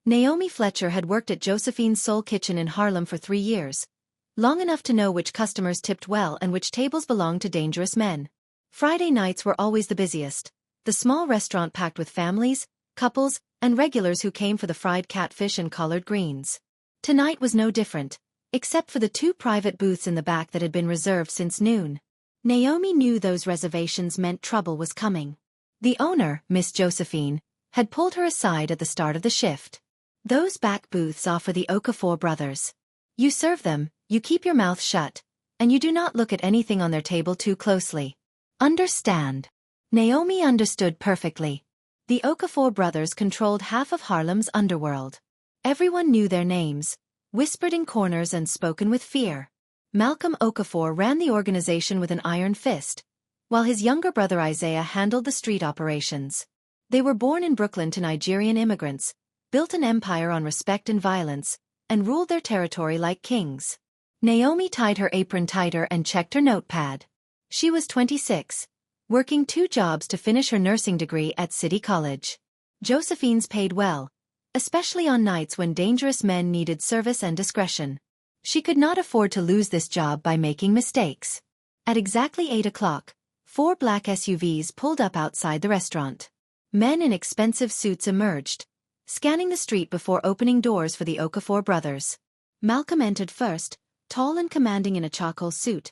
Naomi Fletcher had worked at Josephine's Soul Kitchen in Harlem for 3 years, long enough to know which customers tipped well and which tables belonged to dangerous men. Friday nights were always the busiest, the small restaurant packed with families, couples, and regulars who came for the fried catfish and collard greens. Tonight was no different, except for the 2 private booths in the back that had been reserved since noon. Naomi knew those reservations meant trouble was coming. The owner, Miss Josephine, had pulled her aside at the start of the shift. Those back booths are for the Okafor brothers. You serve them, you keep your mouth shut, and you do not look at anything on their table too closely. Understand? Naomi understood perfectly. The Okafor brothers controlled half of Harlem's underworld. Everyone knew their names, whispered in corners and spoken with fear. Malcolm Okafor ran the organization with an iron fist, while his younger brother Isaiah handled the street operations. They were born in Brooklyn to Nigerian immigrants, built an empire on respect and violence, and ruled their territory like kings. Naomi tied her apron tighter and checked her notepad. She was 26, working 2 jobs to finish her nursing degree at City College. Josephine's paid well, especially on nights when dangerous men needed service and discretion. She could not afford to lose this job by making mistakes. At exactly 8 o'clock, 4 black SUVs pulled up outside the restaurant. Men in expensive suits emerged, scanning the street before opening doors for the Okafor brothers. Malcolm entered first, tall and commanding in a charcoal suit,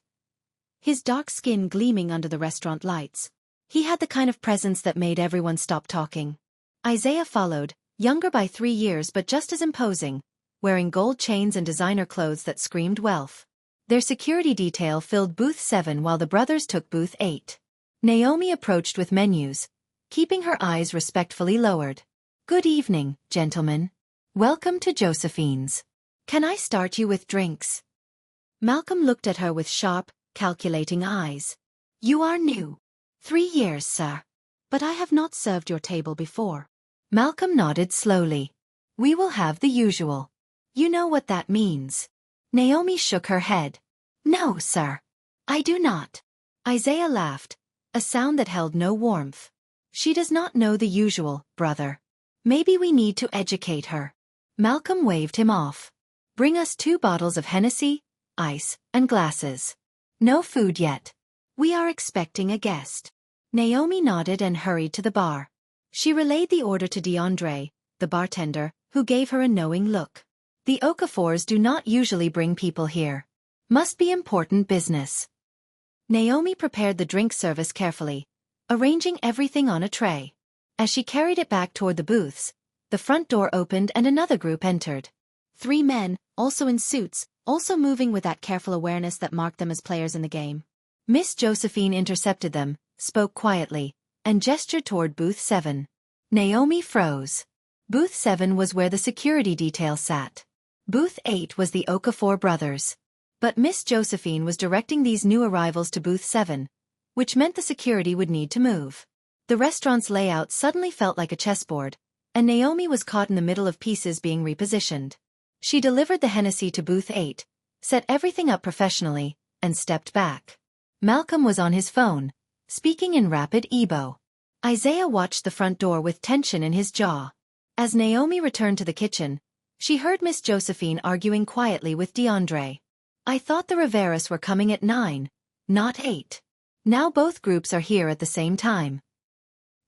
his dark skin gleaming under the restaurant lights. He had the kind of presence that made everyone stop talking. Isaiah followed, younger by 3 years but just as imposing, wearing gold chains and designer clothes that screamed wealth. Their security detail filled booth 7 while the brothers took booth 8. Naomi approached with menus, keeping her eyes respectfully lowered. "Good evening, gentlemen. Welcome to Josephine's. Can I start you with drinks?" Malcolm looked at her with sharp, calculating eyes. "You are new." "3 years, sir. But I have not served your table before." Malcolm nodded slowly. "We will have the usual." "You know what that means." Naomi shook her head. "No, sir. I do not." Isaiah laughed, a sound that held no warmth. "She does not know the usual, brother. Maybe we need to educate her." Malcolm waved him off. "Bring us 2 bottles of Hennessy, ice, and glasses. No food yet. We are expecting a guest." Naomi nodded and hurried to the bar. She relayed the order to DeAndre, the bartender, who gave her a knowing look. "The Okafors do not usually bring people here. Must be important business." Naomi prepared the drink service carefully, arranging everything on a tray. As she carried it back toward the booths, the front door opened and another group entered. 3 men, also in suits, also moving with that careful awareness that marked them as players in the game. Miss Josephine intercepted them, spoke quietly, and gestured toward booth 7. Naomi froze. Booth 7 was where the security detail sat. Booth 8 was the Okafor brothers. But Miss Josephine was directing these new arrivals to booth 7, which meant the security would need to move. The restaurant's layout suddenly felt like a chessboard, and Naomi was caught in the middle of pieces being repositioned. She delivered the Hennessy to booth 8, set everything up professionally, and stepped back. Malcolm was on his phone, speaking in rapid Igbo. Isaiah watched the front door with tension in his jaw. As Naomi returned to the kitchen, she heard Miss Josephine arguing quietly with DeAndre. "I thought the Riveras were coming at 9, not 8. Now both groups are here at the same time."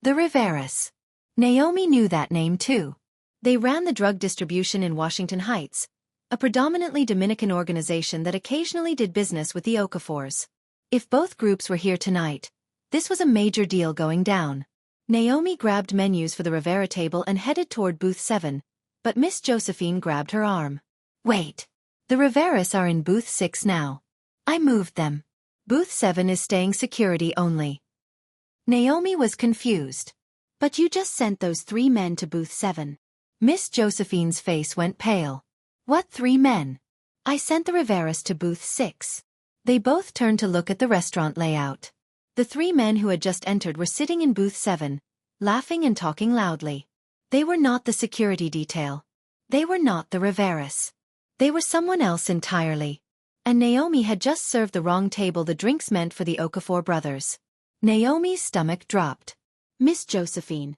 The Riveras. Naomi knew that name too. They ran the drug distribution in Washington Heights, a predominantly Dominican organization that occasionally did business with the Okafors. If both groups were here tonight, this was a major deal going down. Naomi grabbed menus for the Rivera table and headed toward booth 7, but Miss Josephine grabbed her arm. "Wait. The Riveras are in booth 6 now. I moved them. Booth 7 is staying security only." Naomi was confused. "But you just sent those 3 men to booth 7. Miss Josephine's face went pale. "What 3 men?" "I sent the Riveras to booth 6. They both turned to look at the restaurant layout. The 3 men who had just entered were sitting in booth 7, laughing and talking loudly. They were not the security detail. They were not the Riveras. They were someone else entirely. And Naomi had just served the wrong table the drinks meant for the Okafor brothers. Naomi's stomach dropped. "Miss Josephine,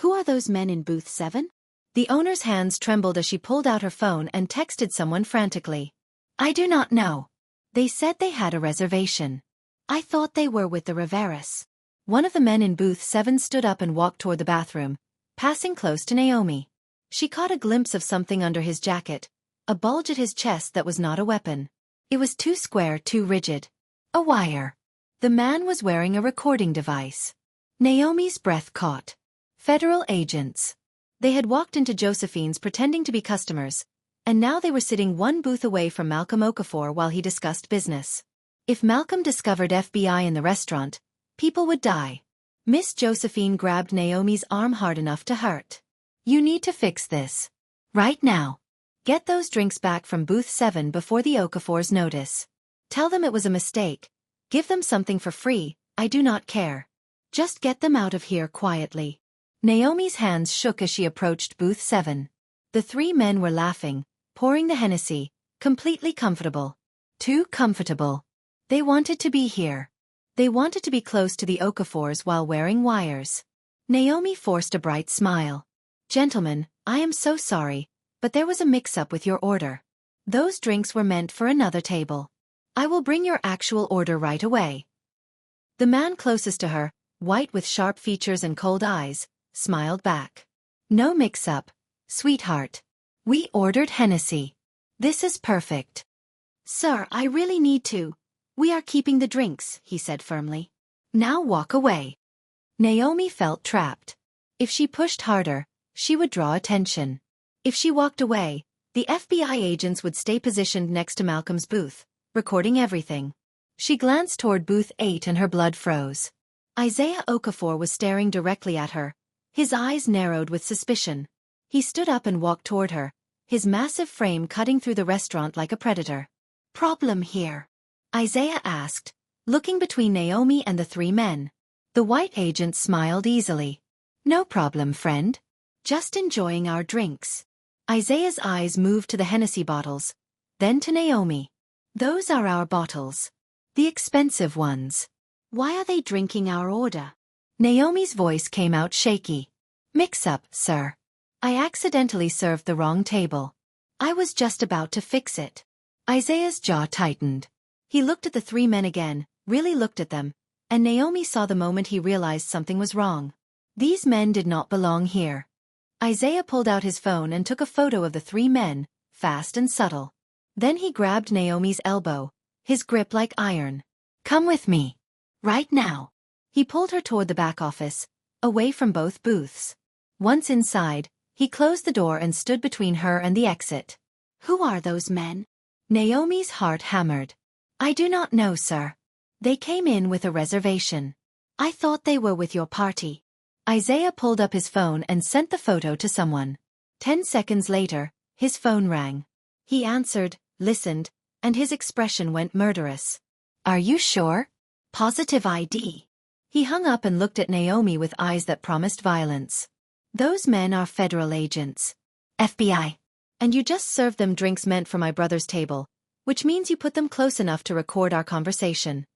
who are those men in booth 7? The owner's hands trembled as she pulled out her phone and texted someone frantically. I do not know. They said they had a reservation. I thought they were with the Riveras. One of the men in booth 7 stood up and walked toward the bathroom, passing close to Naomi. She caught a glimpse of something under his jacket, a bulge at his chest that was not a weapon. It was too square, too rigid. A wire. The man was wearing a recording device. Naomi's breath caught. Federal agents. They had walked into Josephine's pretending to be customers, and now they were sitting one booth away from Malcolm Okafor while he discussed business. If Malcolm discovered FBI in the restaurant, people would die. Miss Josephine grabbed Naomi's arm hard enough to hurt. You need to fix this. Right now. Get those drinks back from booth 7 before the Okafors notice. Tell them it was a mistake. Give them something for free, I do not care. Just get them out of here quietly. Naomi's hands shook as she approached booth 7. The 3 men were laughing, pouring the Hennessy, completely comfortable. Too comfortable. They wanted to be here. They wanted to be close to the Okafors while wearing wires. Naomi forced a bright smile. Gentlemen, I am so sorry, but there was a mix-up with your order. Those drinks were meant for another table. I will bring your actual order right away. The man closest to her, white with sharp features and cold eyes, smiled back. No mix-up, sweetheart. We ordered Hennessy. This is perfect. Sir, I really need to. We are keeping the drinks, he said firmly. Now walk away. Naomi felt trapped. If she pushed harder, she would draw attention. If she walked away, the FBI agents would stay positioned next to Malcolm's booth, recording everything. She glanced toward booth 8 and her blood froze. Isaiah Okafor was staring directly at her, his eyes narrowed with suspicion. He stood up and walked toward her, his massive frame cutting through the restaurant like a predator. Problem here? Isaiah asked, looking between Naomi and the 3 men. The white agent smiled easily. No problem, friend. Just enjoying our drinks. Isaiah's eyes moved to the Hennessy bottles, then to Naomi. Those are our bottles. The expensive ones. Why are they drinking our order? Naomi's voice came out shaky. Mix-up, sir. I accidentally served the wrong table. I was just about to fix it. Isaiah's jaw tightened. He looked at the 3 men again, really looked at them, and Naomi saw the moment he realized something was wrong. These men did not belong here. Isaiah pulled out his phone and took a photo of the 3 men, fast and subtle. Then he grabbed Naomi's elbow, his grip like iron. Come with me. Right now. He pulled her toward the back office, away from both booths. Once inside, he closed the door and stood between her and the exit. Who are those men? Naomi's heart hammered. I do not know, sir. They came in with a reservation. I thought they were with your party. Isaiah pulled up his phone and sent the photo to someone. 10 seconds later, his phone rang. He answered, listened, and his expression went murderous. Are you sure? Positive ID. He hung up and looked at Naomi with eyes that promised violence. Those men are federal agents. FBI. And you just served them drinks meant for my brother's table, which means you put them close enough to record our conversation.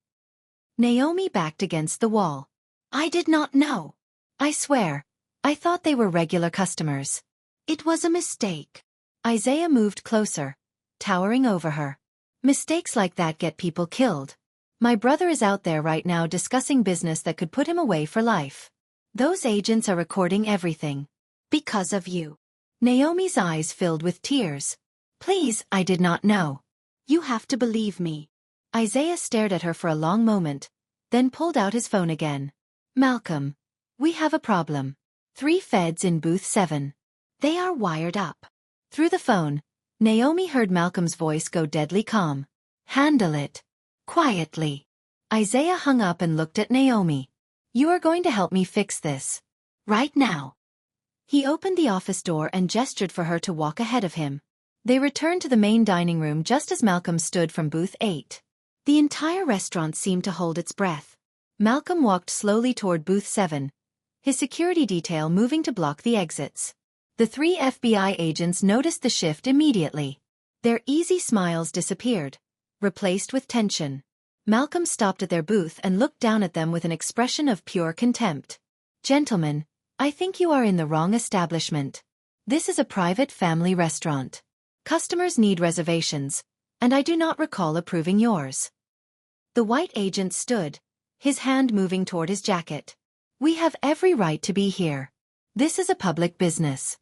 Naomi backed against the wall. I did not know. I swear, I thought they were regular customers. It was a mistake. Isaiah moved closer, towering over her. Mistakes like that get people killed. My brother is out there right now discussing business that could put him away for life. Those agents are recording everything. Because of you. Naomi's eyes filled with tears. Please, I did not know. You have to believe me. Isaiah stared at her for a long moment, then pulled out his phone again. Malcolm. We have a problem. 3 feds in booth 7. They are wired up. Through the phone, Naomi heard Malcolm's voice go deadly calm. Handle it. Quietly. Isaiah hung up and looked at Naomi. You are going to help me fix this. Right now. He opened the office door and gestured for her to walk ahead of him. They returned to the main dining room just as Malcolm stood from booth 8. The entire restaurant seemed to hold its breath. Malcolm walked slowly toward booth 7, his security detail moving to block the exits. The 3 FBI agents noticed the shift immediately. Their easy smiles disappeared, replaced with tension. Malcolm stopped at their booth and looked down at them with an expression of pure contempt. Gentlemen, I think you are in the wrong establishment. This is a private family restaurant. Customers need reservations, and I do not recall approving yours." The white agent stood, his hand moving toward his jacket. "We have every right to be here. This is a public business."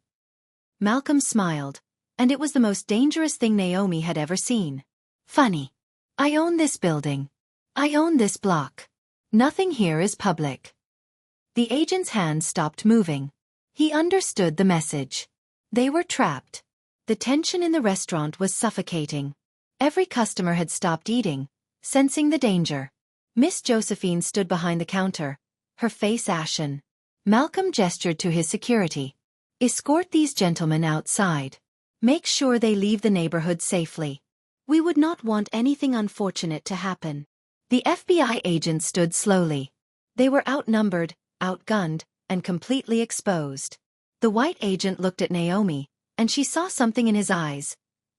Malcolm smiled, and it was the most dangerous thing Naomi had ever seen. "Funny. I own this building. I own this block. Nothing here is public." The agent's hand stopped moving. He understood the message. They were trapped. The tension in the restaurant was suffocating. Every customer had stopped eating, sensing the danger. Miss Josephine stood behind the counter, her face ashen. Malcolm gestured to his security. "Escort these gentlemen outside. Make sure they leave the neighborhood safely. We would not want anything unfortunate to happen." The FBI agent stood slowly. They were outnumbered, outgunned, and completely exposed. The white agent looked at Naomi, and she saw something in his eyes.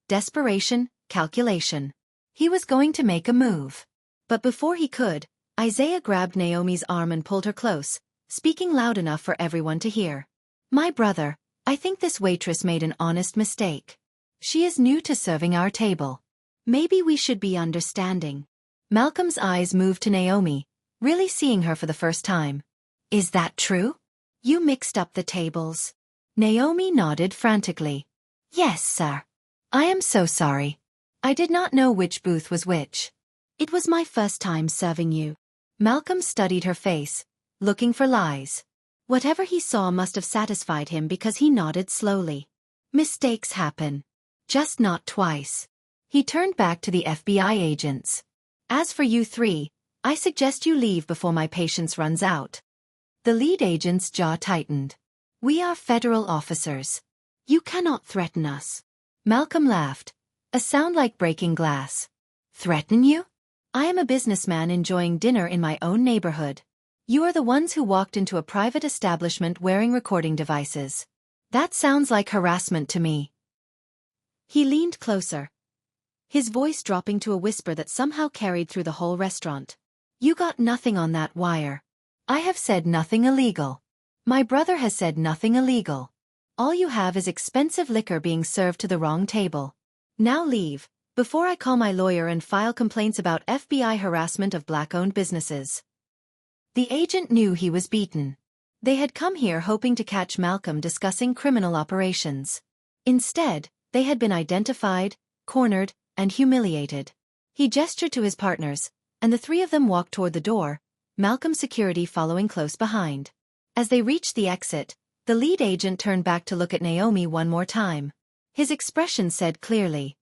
Desperation, calculation. He was going to make a move. But before he could, Isaiah grabbed Naomi's arm and pulled her close, speaking loud enough for everyone to hear. "My brother, I think this waitress made an honest mistake. She is new to serving our table. Maybe we should be understanding." Malcolm's eyes moved to Naomi, really seeing her for the first time. "Is that true? You mixed up the tables." Naomi nodded frantically. "Yes, sir. I am so sorry. I did not know which booth was which. It was my first time serving you." Malcolm studied her face, looking for lies. Whatever he saw must have satisfied him because he nodded slowly. "Mistakes happen. Just not twice." He turned back to the FBI agents. "As for you three, I suggest you leave before my patience runs out." The lead agent's jaw tightened. "We are federal officers. You cannot threaten us." Malcolm laughed, a sound like breaking glass. "Threaten you? I am a businessman enjoying dinner in my own neighborhood. You are the ones who walked into a private establishment wearing recording devices. That sounds like harassment to me." He leaned closer, his voice dropping to a whisper that somehow carried through the whole restaurant. "You got nothing on that wire. I have said nothing illegal. My brother has said nothing illegal. All you have is expensive liquor being served to the wrong table. Now leave, before I call my lawyer and file complaints about FBI harassment of black-owned businesses." The agent knew he was beaten. They had come here hoping to catch Malcolm discussing criminal operations. Instead, they had been identified, cornered, and humiliated. He gestured to his partners, and the three of them walked toward the door, Malcolm's security following close behind. As they reached the exit, the lead agent turned back to look at Naomi one more time. His expression said clearly,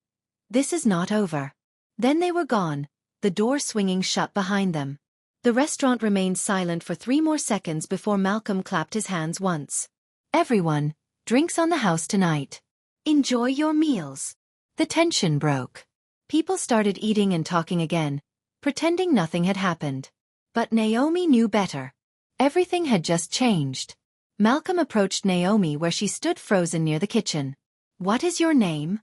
"This is not over." Then they were gone, the door swinging shut behind them. The restaurant remained silent for 3 more seconds before Malcolm clapped his hands once. "Everyone, drinks on the house tonight. Enjoy your meals." The tension broke. People started eating and talking again, pretending nothing had happened. But Naomi knew better. Everything had just changed. Malcolm approached Naomi where she stood frozen near the kitchen. "What is your name?"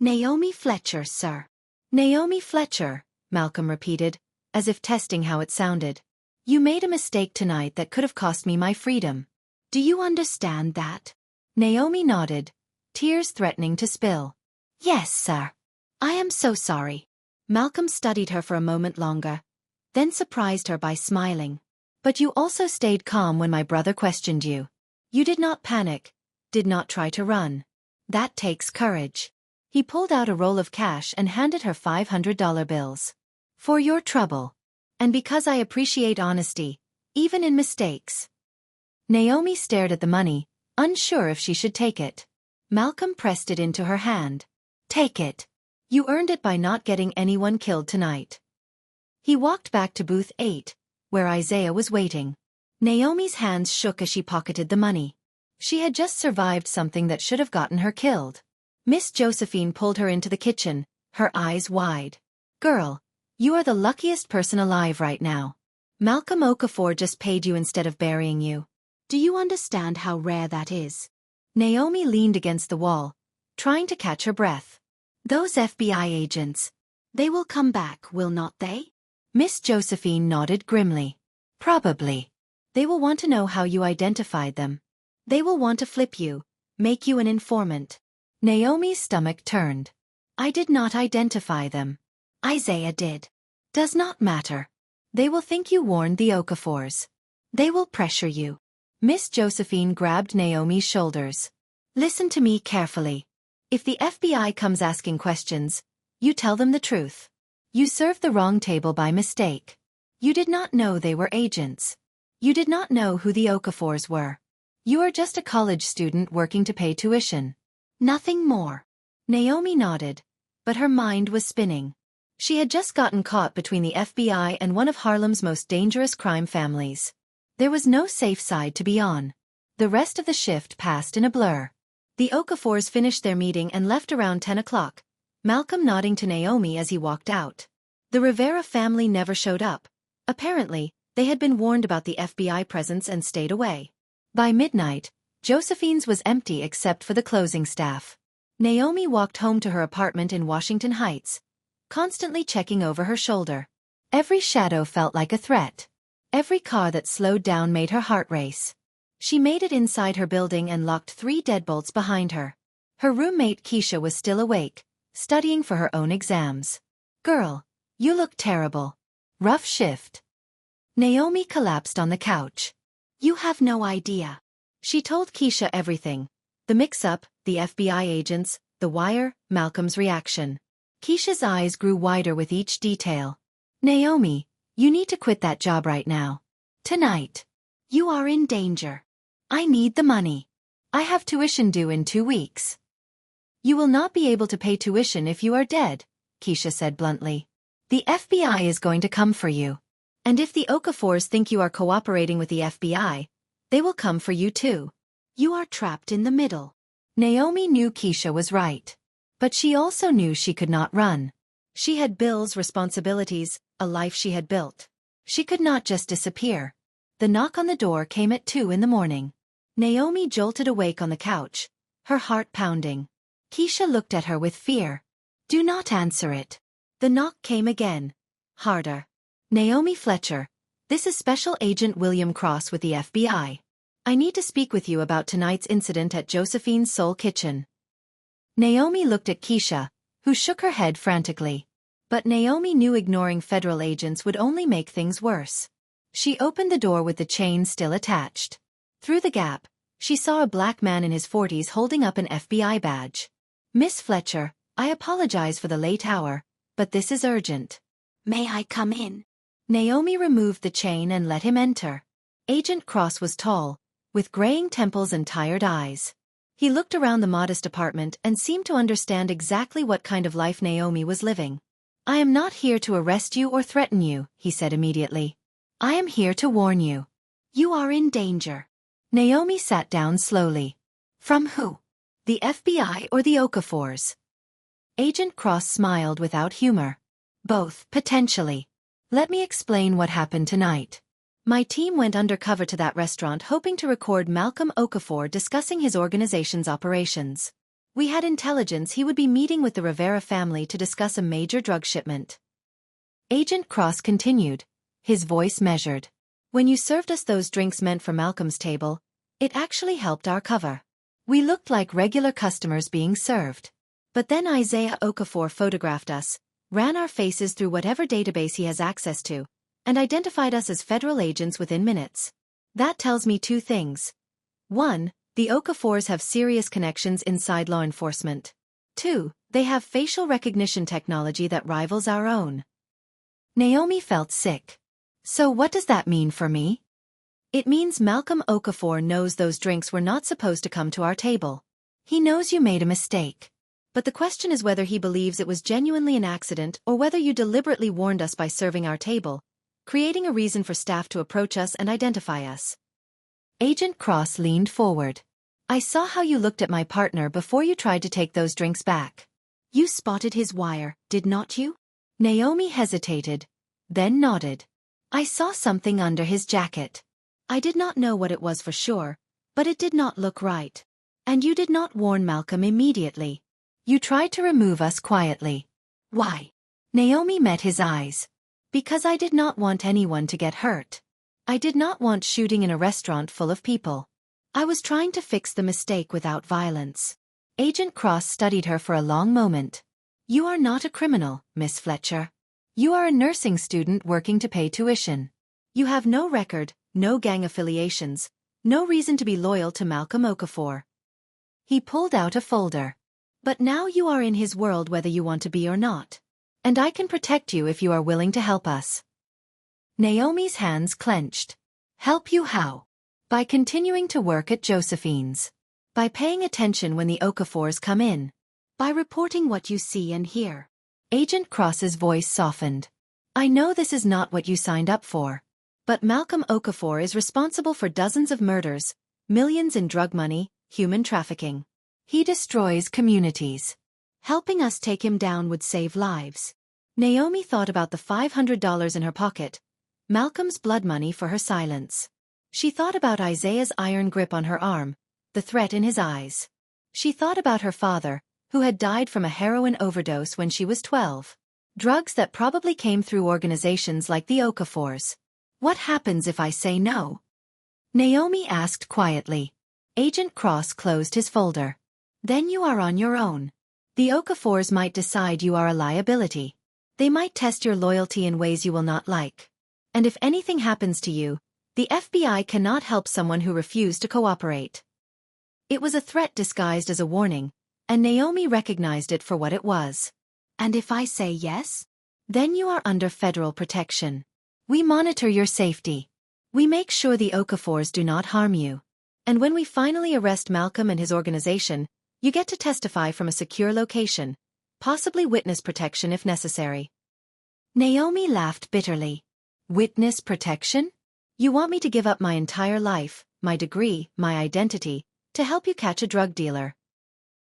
"Naomi Fletcher, sir." "Naomi Fletcher," Malcolm repeated, as if testing how it sounded. "You made a mistake tonight that could have cost me my freedom. Do you understand that?" Naomi nodded, tears threatening to spill. "Yes, sir. I am so sorry." Malcolm studied her for a moment longer, then surprised her by smiling. "But you also stayed calm when my brother questioned you. You did not panic, did not try to run. That takes courage." He pulled out a roll of cash and handed her $500 bills. "For your trouble. And because I appreciate honesty, even in mistakes." Naomi stared at the money, unsure if she should take it. Malcolm pressed it into her hand. "Take it. You earned it by not getting anyone killed tonight." He walked back to booth 8, where Isaiah was waiting. Naomi's hands shook as she pocketed the money. She had just survived something that should have gotten her killed. Miss Josephine pulled her into the kitchen, her eyes wide. "Girl, you are the luckiest person alive right now. Malcolm Okafor just paid you instead of burying you. Do you understand how rare that is?" Naomi leaned against the wall, trying to catch her breath. "Those FBI agents. They will come back, will not they?" Miss Josephine nodded grimly. "Probably. They will want to know how you identified them. They will want to flip you, Make you an informant. Naomi's stomach turned. I did not identify them. Isaiah did. Does not matter. They will think you warned the Okafors. They will pressure you. Miss Josephine grabbed Naomi's shoulders. Listen to me carefully. If the FBI comes asking questions, you tell them the truth. You served the wrong table by mistake. You did not know they were agents. You did not know who the Okafors were. You are just a college student working to pay tuition. Nothing more. Naomi nodded, but her mind was spinning. She had just gotten caught between the FBI and one of Harlem's most dangerous crime families. There was no safe side to be on. The rest of the shift passed in a blur. The Okafors finished their meeting and left around 10 o'clock, Malcolm nodding to Naomi as he walked out. The Rivera family never showed up. Apparently, they had been warned about the FBI presence and stayed away. By midnight, Josephine's was empty except for the closing staff. Naomi walked home to her apartment in Washington Heights, constantly checking over her shoulder. Every shadow felt like a threat. Every car that slowed down made her heart race. She made it inside her building and locked 3 deadbolts behind her. Her roommate Keisha was still awake, studying for her own exams. Girl, you look terrible. Rough shift. Naomi collapsed on the couch. You have no idea. She told Keisha everything. The mix-up, the FBI agents, the wire, Malcolm's reaction. Keisha's eyes grew wider with each detail. Naomi, you need to quit that job right now. Tonight. You are in danger. I need the money. I have tuition due in 2 weeks. You will not be able to pay tuition if you are dead, Keisha said bluntly. The FBI is going to come for you. And if the Okafors think you are cooperating with the FBI, they will come for you too. You are trapped in the middle. Naomi knew Keisha was right. But she also knew she could not run. She had bills, responsibilities, a life she had built. She could not just disappear. The knock on the door came at 2 in the morning. Naomi jolted awake on the couch, her heart pounding. Keisha looked at her with fear. Do not answer it. The knock came again. Harder. Naomi Fletcher, this is Special Agent William Cross with the FBI. I need to speak with you about tonight's incident at Josephine's Soul Kitchen. Naomi looked at Keisha, who shook her head frantically. But Naomi knew ignoring federal agents would only make things worse. She opened the door with the chain still attached. Through the gap, she saw a black man in his 40s holding up an FBI badge. Miss Fletcher, I apologize for the late hour, but this is urgent. May I come in? Naomi removed the chain and let him enter. Agent Cross was tall, with graying temples and tired eyes. He looked around the modest apartment and seemed to understand exactly what kind of life Naomi was living. I am not here to arrest you or threaten you, he said immediately. I am here to warn you. You are in danger. Naomi sat down slowly. From who? The FBI or the Okafors? Agent Cross smiled without humor. Both, potentially. Let me explain what happened tonight. My team went undercover to that restaurant hoping to record Malcolm Okafor discussing his organization's operations. We had intelligence he would be meeting with the Rivera family to discuss a major drug shipment. Agent Cross continued, his voice measured. When you served us those drinks meant for Malcolm's table, it actually helped our cover. We looked like regular customers being served. But then Isaiah Okafor photographed us, ran our faces through whatever database he has access to, and identified us as federal agents within minutes. That tells me 2 things. 1, the Okafors have serious connections inside law enforcement. 2, they have facial recognition technology that rivals our own. Naomi felt sick. So what does that mean for me? It means Malcolm Okafor knows those drinks were not supposed to come to our table. He knows you made a mistake. But the question is whether he believes it was genuinely an accident or whether you deliberately warned us by serving our table, creating a reason for staff to approach us and identify us. Agent Cross leaned forward. I saw how you looked at my partner before you tried to take those drinks back. You spotted his wire, did not you? Naomi hesitated, then nodded. I saw something under his jacket. I did not know what it was for sure, but it did not look right. And you did not warn Malcolm immediately. You tried to remove us quietly. Why? Naomi met his eyes. Because I did not want anyone to get hurt. I did not want shooting in a restaurant full of people. I was trying to fix the mistake without violence. Agent Cross studied her for a long moment. You are not a criminal, Miss Fletcher. You are a nursing student working to pay tuition. You have no record, no gang affiliations, no reason to be loyal to Malcolm Okafor. He pulled out a folder. But now you are in his world whether you want to be or not. And I can protect you if you are willing to help us. Naomi's hands clenched. Help you how? By continuing to work at Josephine's. By paying attention when the Okafors come in. By reporting what you see and hear. Agent Cross's voice softened. I know this is not what you signed up for. But Malcolm Okafor is responsible for dozens of murders, millions in drug money, human trafficking. He destroys communities. Helping us take him down would save lives. Naomi thought about the $500 in her pocket, Malcolm's blood money for her silence. She thought about Isaiah's iron grip on her arm, the threat in his eyes. She thought about her father, who had died from a heroin overdose when she was 12. Drugs that probably came through organizations like the Okafors. What happens if I say no? Naomi asked quietly. Agent Cross closed his folder. Then you are on your own. The Okafors might decide you are a liability. They might test your loyalty in ways you will not like. And if anything happens to you, the FBI cannot help someone who refused to cooperate. It was a threat disguised as a warning, and Naomi recognized it for what it was. And if I say yes? Then you are under federal protection. We monitor your safety. We make sure the Okafors do not harm you. And when we finally arrest Malcolm and his organization, you get to testify from a secure location, possibly witness protection if necessary. Naomi laughed bitterly. Witness protection? You want me to give up my entire life, my degree, my identity, to help you catch a drug dealer?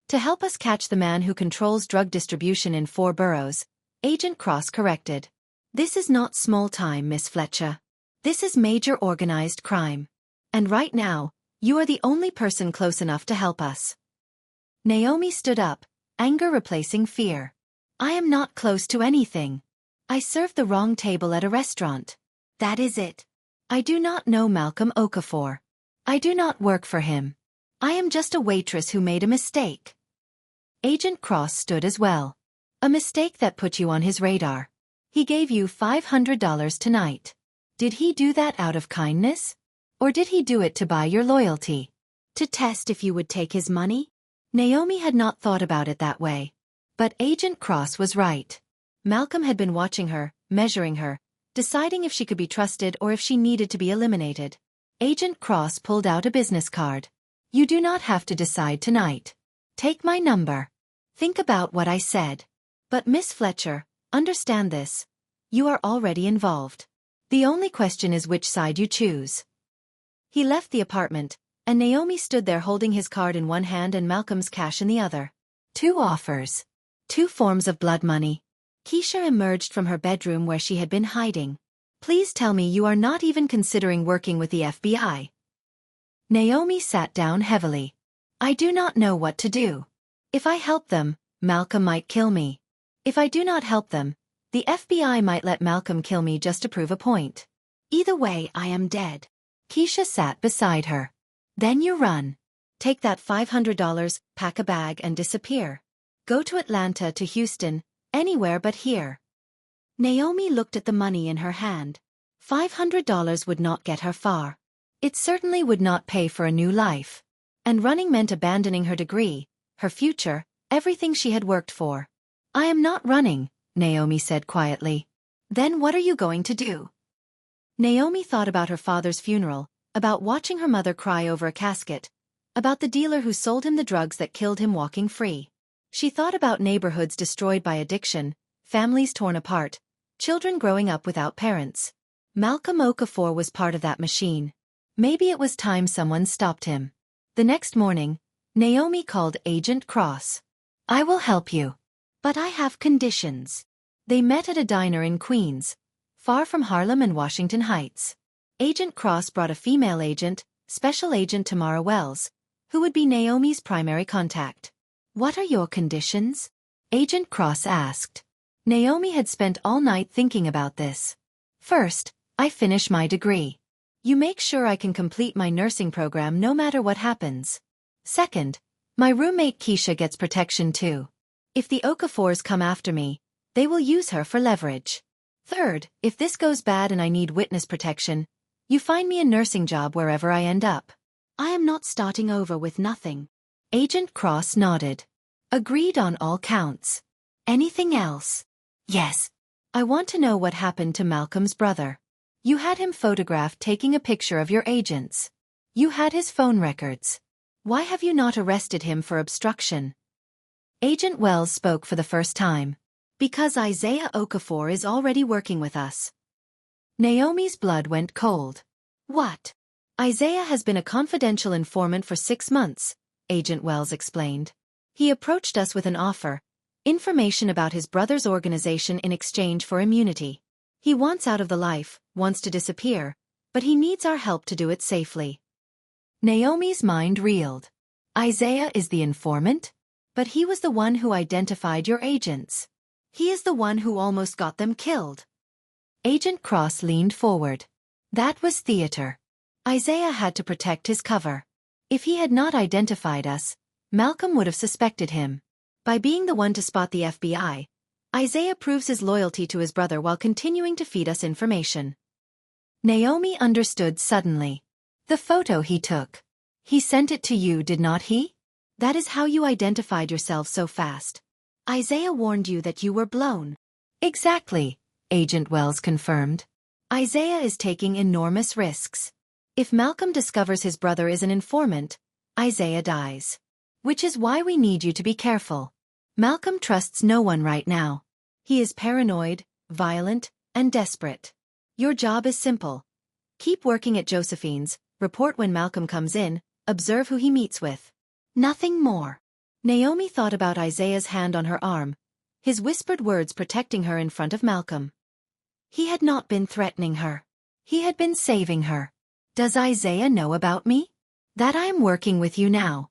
To help us catch the man who controls drug distribution in 4 boroughs, Agent Cross corrected. This is not small time, Miss Fletcher. This is major organized crime. And right now, you are the only person close enough to help us. Naomi stood up, anger replacing fear. I am not close to anything. I served the wrong table at a restaurant. That is it. I do not know Malcolm Okafor. I do not work for him. I am just a waitress who made a mistake. Agent Cross stood as well. A mistake that put you on his radar. He gave you $500 tonight. Did he do that out of kindness? Or did he do it to buy your loyalty? To test if you would take his money? Naomi had not thought about it that way. But Agent Cross was right. Malcolm had been watching her, measuring her, deciding if she could be trusted or if she needed to be eliminated. Agent Cross pulled out a business card. You do not have to decide tonight. Take my number. Think about what I said. But Miss Fletcher, understand this. You are already involved. The only question is which side you choose. He left the apartment, and Naomi stood there holding his card in one hand and Malcolm's cash in the other. 2 offers. 2 forms of blood money. Keisha emerged from her bedroom where she had been hiding. Please tell me you are not even considering working with the FBI. Naomi sat down heavily. I do not know what to do. If I help them, Malcolm might kill me. If I do not help them, the FBI might let Malcolm kill me just to prove a point. Either way, I am dead. Keisha sat beside her. Then you run. Take that $500, pack a bag and disappear. Go to Atlanta, to Houston, anywhere but here. Naomi looked at the money in her hand. $500 would not get her far. It certainly would not pay for a new life. And running meant abandoning her degree, her future, everything she had worked for. I am not running, Naomi said quietly. Then what are you going to do? Naomi thought about her father's funeral, about watching her mother cry over a casket, about the dealer who sold him the drugs that killed him walking free. She thought about neighborhoods destroyed by addiction, families torn apart, children growing up without parents. Malcolm Okafor was part of that machine. Maybe it was time someone stopped him. The next morning, Naomi called Agent Cross. I will help you. But I have conditions. They met at a diner in Queens, far from Harlem and Washington Heights. Agent Cross brought a female agent, Special Agent Tamara Wells, who would be Naomi's primary contact. What are your conditions? Agent Cross asked. Naomi had spent all night thinking about this. First, I finish my degree. You make sure I can complete my nursing program no matter what happens. Second, my roommate Keisha gets protection too. If the Okafors come after me, they will use her for leverage. Third, if this goes bad and I need witness protection, you find me a nursing job wherever I end up. I am not starting over with nothing. Agent Cross nodded. Agreed on all counts. Anything else? Yes. I want to know what happened to Malcolm's brother. You had him photographed taking a picture of your agents. You had his phone records. Why have you not arrested him for obstruction? Agent Wells spoke for the first time. Because Isaiah Okafor is already working with us. Naomi's blood went cold. What? Isaiah has been a confidential informant for 6 months, Agent Wells explained. He approached us with an offer, information about his brother's organization in exchange for immunity. He wants out of the life, wants to disappear, but he needs our help to do it safely. Naomi's mind reeled. Isaiah is the informant? But he was the one who identified your agents. He is the one who almost got them killed. Agent Cross leaned forward. That was theater. Isaiah had to protect his cover. If he had not identified us, Malcolm would have suspected him. By being the one to spot the FBI, Isaiah proves his loyalty to his brother while continuing to feed us information. Naomi understood suddenly. The photo he took. He sent it to you, did not he? That is how you identified yourself so fast. Isaiah warned you that you were blown. Exactly, Agent Wells confirmed. Isaiah is taking enormous risks. If Malcolm discovers his brother is an informant, Isaiah dies. Which is why we need you to be careful. Malcolm trusts no one right now. He is paranoid, violent, and desperate. Your job is simple. Keep working at Josephine's, report when Malcolm comes in, observe who he meets with. Nothing more. Naomi thought about Isaiah's hand on her arm, his whispered words protecting her in front of Malcolm. He had not been threatening her. He had been saving her. Does Isaiah know about me? That I am working with you now.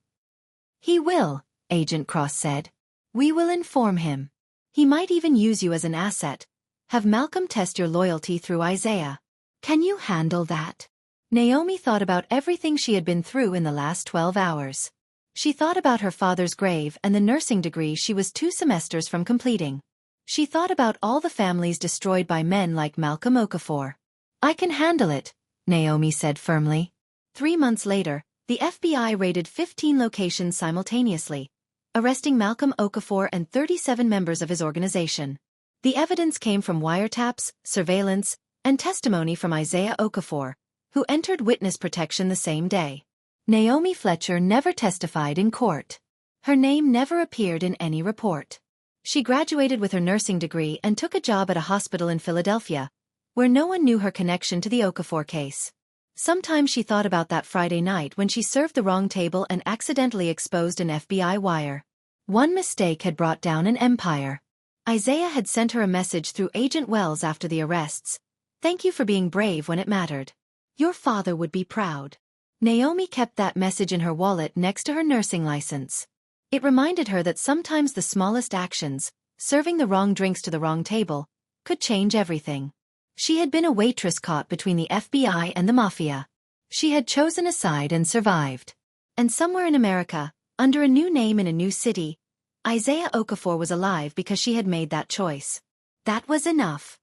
He will, Agent Cross said. We will inform him. He might even use you as an asset. Have Malcolm test your loyalty through Isaiah. Can you handle that? Naomi thought about everything she had been through in the last 12 hours. She thought about her father's grave and the nursing degree she was 2 semesters from completing. She thought about all the families destroyed by men like Malcolm Okafor. I can handle it, Naomi said firmly. 3 months later, the FBI raided 15 locations simultaneously, arresting Malcolm Okafor and 37 members of his organization. The evidence came from wiretaps, surveillance, and testimony from Isaiah Okafor, who entered witness protection the same day. Naomi Fletcher never testified in court. Her name never appeared in any report. She graduated with her nursing degree and took a job at a hospital in Philadelphia, where no one knew her connection to the Okafor case. Sometimes she thought about that Friday night when she served the wrong table and accidentally exposed an FBI wire. One mistake had brought down an empire. Isaiah had sent her a message through Agent Wells after the arrests. Thank you for being brave when it mattered. Your father would be proud. Naomi kept that message in her wallet next to her nursing license. It reminded her that sometimes the smallest actions, serving the wrong drinks to the wrong table, could change everything. She had been a waitress caught between the FBI and the mafia. She had chosen a side and survived. And somewhere in America, under a new name in a new city, Isaiah Okafor was alive because she had made that choice. That was enough.